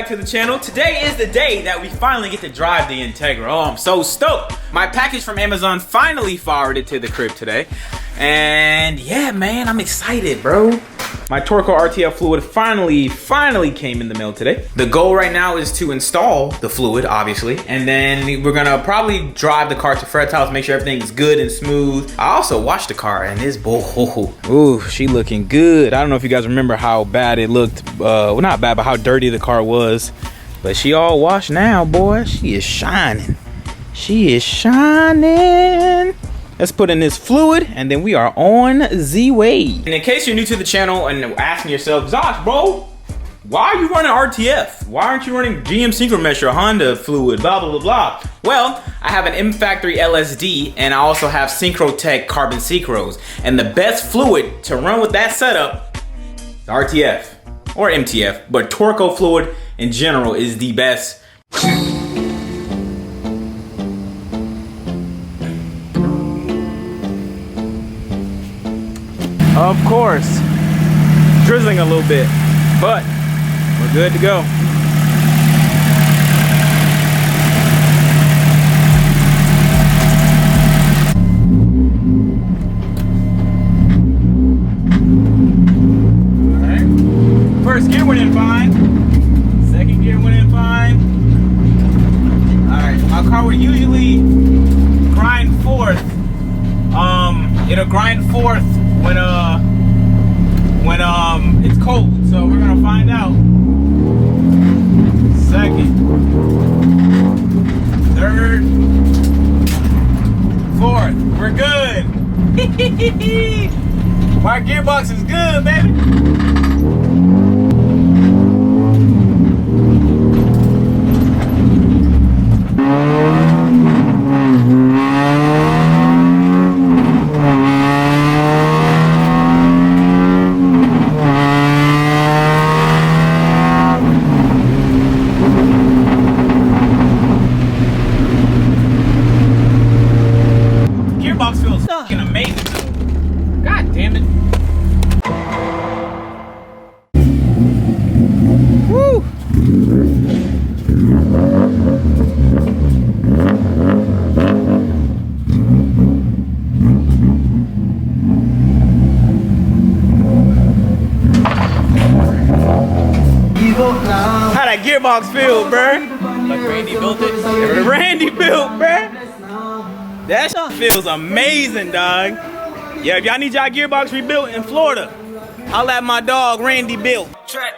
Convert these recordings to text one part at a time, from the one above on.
back to the channel. Today is the day that we finally get to drive the Integra. Oh, I'm so stoked. My package from Amazon finally forwarded to the crib today. And yeah, man, I'm excited, bro. My Torco RTF fluid finally came in the mail today. The goal right now is to install the fluid, obviously, and then we're gonna probably drive the car to Fred's house, make sure everything's good and smooth. I also washed the car, and this ooh, she looking good. I don't know if you guys remember how bad it looked. Well, not bad, but how dirty the car was. But she all washed now, boy. She is shining. She is shining. Let's put in this fluid, and then we are on the way. And in case you're new to the channel and asking yourself, Zosh, bro, why are you running RTF? Why aren't you running GM Synchro Mesh or Honda fluid, blah, blah, blah, blah? Well, I have an M Factory LSD, and I also have Synchrotech Carbon Synchros. And the best fluid to run with that setup is RTF or MTF, but Torco fluid in general is the best. Of course, drizzling a little bit, but we're good to go. All right, first gear went in fine. Second gear went in fine. All right, my car would usually grind fourth. It'll grind fourth when it's cold, so we're gonna find out. Second, third, fourth, we're good. My gearbox is good, baby. How that gearbox feel, bruh? Like Randy built it. Randy built, bruh. That shit feels amazing, dog. Yeah, if y'all need y'all gearbox rebuilt in Florida, I'll at my dog Randy built. Track.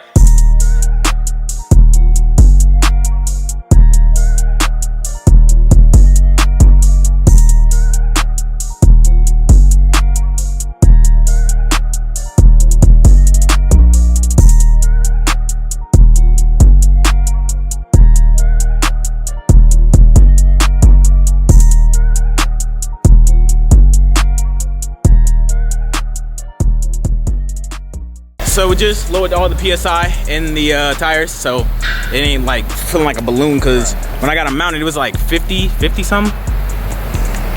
So we just lowered all the PSI in the tires, so it ain't like feeling like a balloon, because when I got them mounted, it was like 50 something.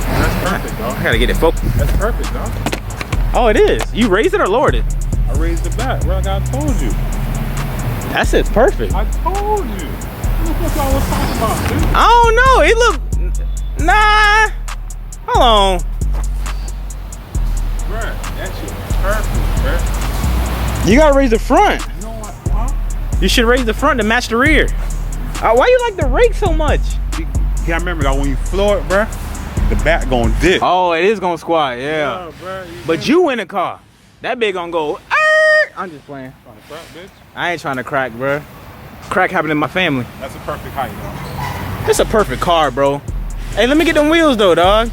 That's perfect, dog. I gotta get it focused. That's perfect, dog. Oh, it is. You raised it or lowered it? I raised it back, like I told you. That shit's perfect. I told you. Look what I was talking about, dude. I don't know. It look, nah. Hold on. Bruh, that shit was perfect, bruh. You gotta raise the front. You know what, huh? You should raise the front to match the rear. Why you like the rake so much? You gotta remember that when you floor it, bruh, the back gonna dip. Oh, it is gonna squat, yeah. Bruh, But you in the car. That big gonna go, I'm just playing. Trying to crack, bitch? I ain't trying to crack, bruh. Crack happened in my family. That's a perfect height, dog. It's a perfect car, bro. Hey, let me get them wheels though, dog.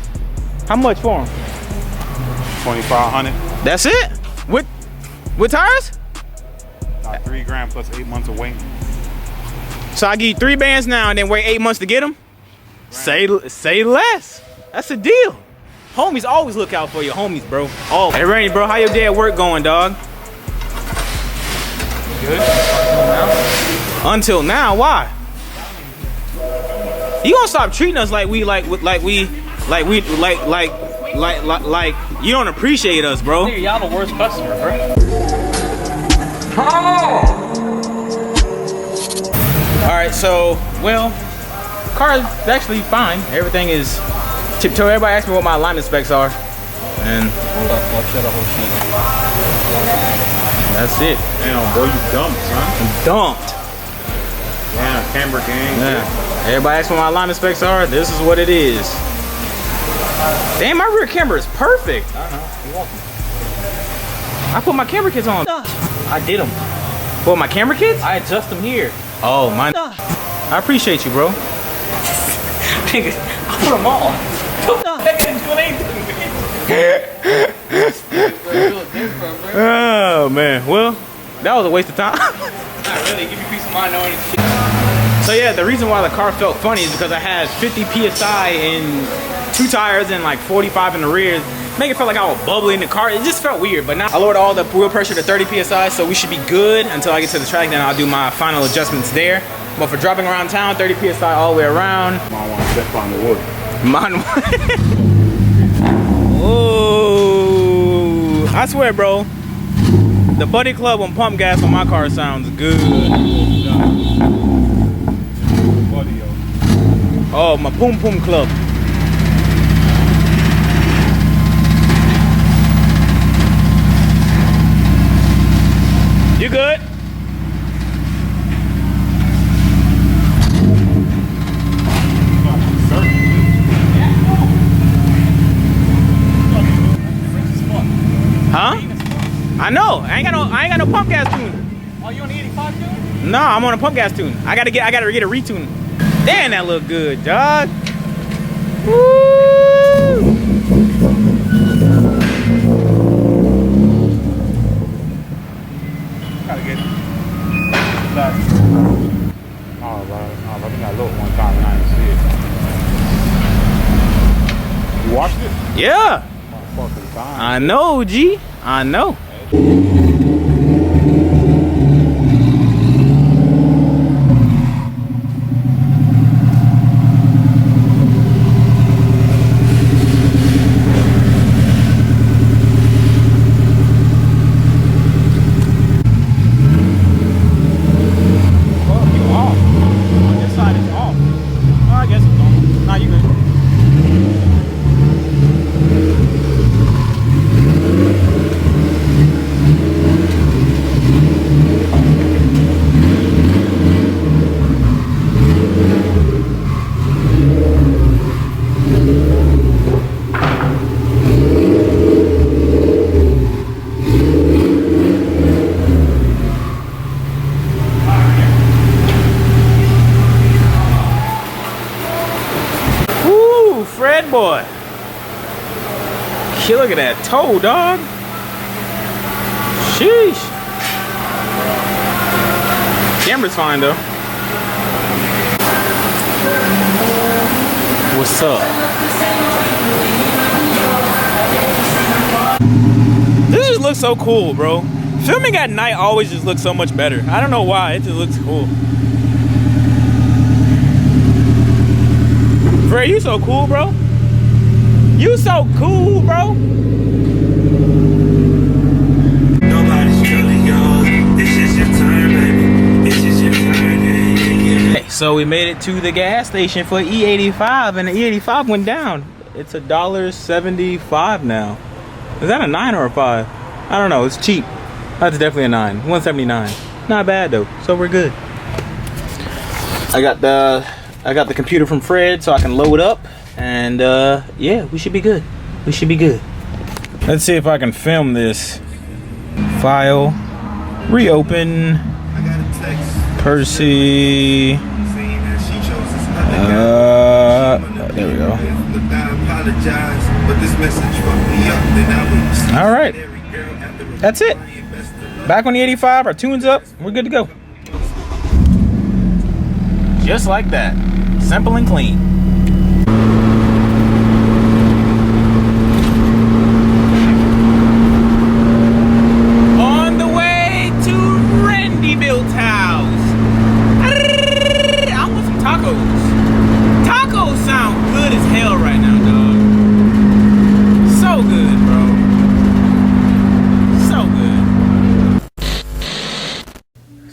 How much for them? 2,500. That's it? With tires? About 3 grand plus 8 months of waiting. So I give you 3 bands now and then wait 8 months to get them? Say less. That's a deal. Homies always look out for your homies, bro. Oh, hey Randy, bro, how your day at work going, dog? Good. Until now, why? You gonna stop treating us like you don't appreciate us, bro. Y'all the worst customer, bro. All right, so, well, car is actually fine. Everything is tiptoe. Everybody asked me what my alignment specs are. And Hold up, I'll shut the whole sheet. that's it. Damn, boy, you dumped, son. I'm dumped. Yeah, camera gang. Yeah. Everybody asks what my alignment specs are. This is what it is. Damn, my rear camera is perfect. I know. You're welcome. I put my camera kits on. I did them. What, my camera kits? I adjust them here. Oh, my. I appreciate you, bro. Nigga, I put them all. Oh, man. Well, that was a waste of time. Not really. Give you peace of mind knowing shit. So, yeah, the reason why the car felt funny is because I had 50 PSI in 2 tires and like 45 in the rear. Make it feel like I was bubbling in the car. It just felt weird, but now I lowered all the wheel pressure to 30 PSI, so we should be good until I get to the track. Then I'll do my final adjustments there. But for dropping around town, 30 PSI all the way around. Might want to step on the wood. Mine. Oh, I swear, bro. The Buddy Club on pump gas on my car sounds good. Oh, my Poom Poom Club. You good? Huh? I know. I ain't got no pump gas tune. Oh, you on the 85 tune? No, I'm on a pump gas tune. I gotta get a retune. Damn, that look good, dog. Woo! Gotta get that. Oh, bro. I think I looked one time and I didn't see it. You watched it? Yeah. Motherfucking time. I know, G. I know. Boy, look at that toe, dog. Sheesh. Camera's fine though. What's up? This just looks so cool, bro. Filming at night always just looks so much better. I don't know why, it just looks cool. Frey, you so cool, bro. You so cool, bro. Nobody's truly yours. This is your turn, baby. This is your turn. Okay, so we made it to the gas station for E85, and the E85 went down. It's $1.75 now. Is that a 9 or a 5? I don't know. It's cheap. That's definitely a 9. 179. Not bad though. So we're good. I got the computer from Fred, so I can load up. And yeah, we should be good. We should be good. Let's see if I can film this. File, reopen. I got a text. Percy. There we go. All right, that's it. Back on the 85. Our tune's up. We're good to go. Just like that. Simple and clean.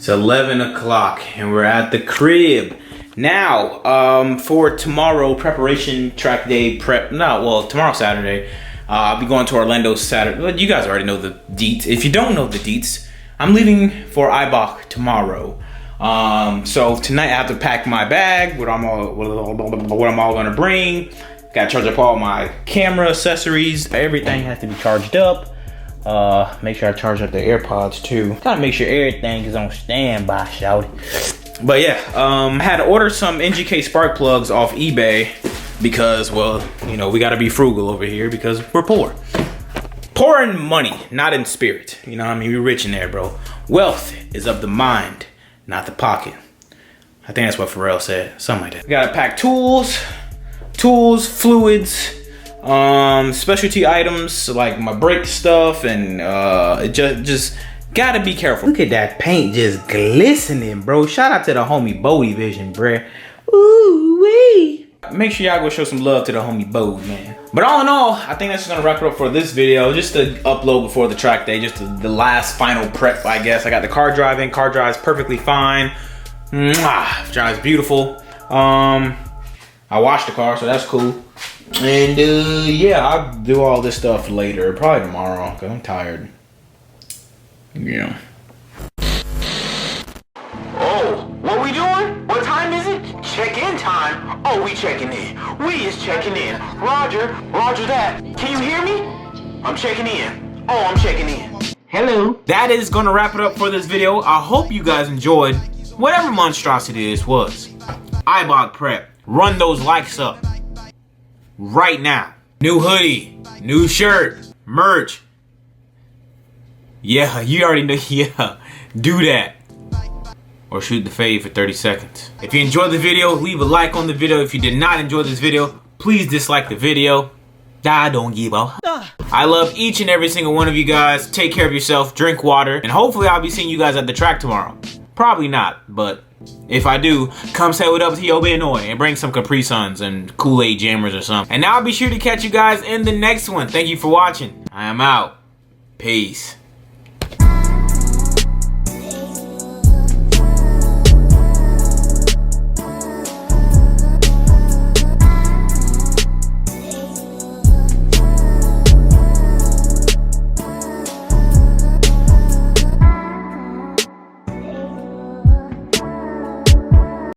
11 o'clock and we're at the crib. Now, for tomorrow, preparation track day prep. No, well, tomorrow Saturday. I'll be going to Orlando Saturday. Well, you guys already know the deets. If you don't know the deets, I'm leaving for Eibach tomorrow. So tonight I have to pack my bag, what I'm all gonna bring. Gotta charge up all my camera accessories. Everything has to be charged up. Make sure I charge up the AirPods too. Gotta make sure everything is on standby, shouty. But yeah, I had to order some NGK spark plugs off eBay because, well, you know, we gotta be frugal over here because we're poor. Poor in money, not in spirit. You know what I mean? We're rich in there, bro. Wealth is of the mind, not the pocket. I think that's what Pharrell said, something like that. We gotta pack tools, fluids, specialty items like my brake stuff, and just gotta be careful. Look at that paint just glistening, bro. Shout out to the homie Bodie Vision, bruh. Ooh wee. Make sure y'all go show some love to the homie Bode, man. But all in all, I think that's gonna wrap it up for this video. Just to upload before the track day, just the last final prep, I guess. I got the car driving. Car drives perfectly fine. Mwah, drives beautiful. I washed the car, so that's cool. And yeah, I'll do all this stuff later, probably tomorrow, cause I'm tired. Yeah. Oh, what we doing? What time is it? Check-in time? Oh, we checking in. We is checking in. Roger that. Can you hear me? I'm checking in. Oh, I'm checking in. Hello. That is gonna wrap it up for this video. I hope you guys enjoyed whatever monstrosity this was. Eibach prep. Run those likes up right now. New hoodie, new shirt, merch. Yeah, you already know. Yeah, do that. Or shoot the fade for 30 seconds. If you enjoyed the video, leave a like on the video. If you did not enjoy this video, please dislike the video. I don't give a. I love each and every single one of you guys. Take care of yourself, drink water, and hopefully I'll be seeing you guys at the track tomorrow. Probably not, but if I do, come say what up to JBtuned and bring some Capri Suns and Kool-Aid jammers or something. And now I'll be sure to catch you guys in the next one. Thank you for watching. I am out. Peace.